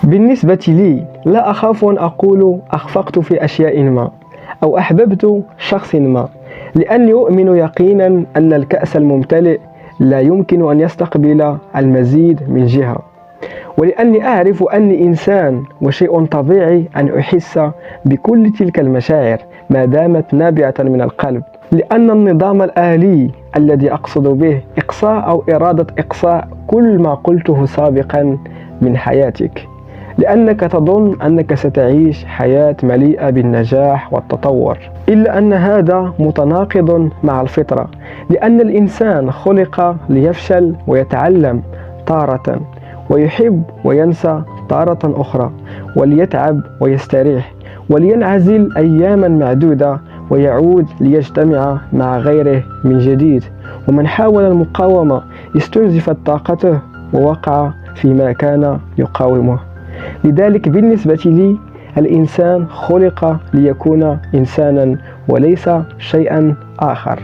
بالنسبة لي لا أخاف أن أقول أخفقت في أشياء ما أو أحببت شخص ما، لأني أؤمن يقينا أن الكأس الممتلئ لا يمكن أن يستقبل المزيد من جهة، ولأني أعرف أني إنسان وشيء طبيعي أن أحس بكل تلك المشاعر ما دامت نابعة من القلب، لأن النظام الآلي الذي أقصد به إقصاء أو إرادة إقصاء كل ما قلته سابقا من حياتك، لأنك تظن أنك ستعيش حياة مليئة بالنجاح والتطور، إلا أن هذا متناقض مع الفطرة، لأن الإنسان خلق ليفشل ويتعلم تارة، ويحب وينسى تارة أخرى، وليتعب ويستريح، ولينعزل أياما معدودة ويعود ليجتمع مع غيره من جديد. ومن حاول المقاومة استنزفت طاقته ووقع فيما كان يقاومه. لذلك بالنسبة لي الإنسان خلق ليكون إنسانا وليس شيئا آخر.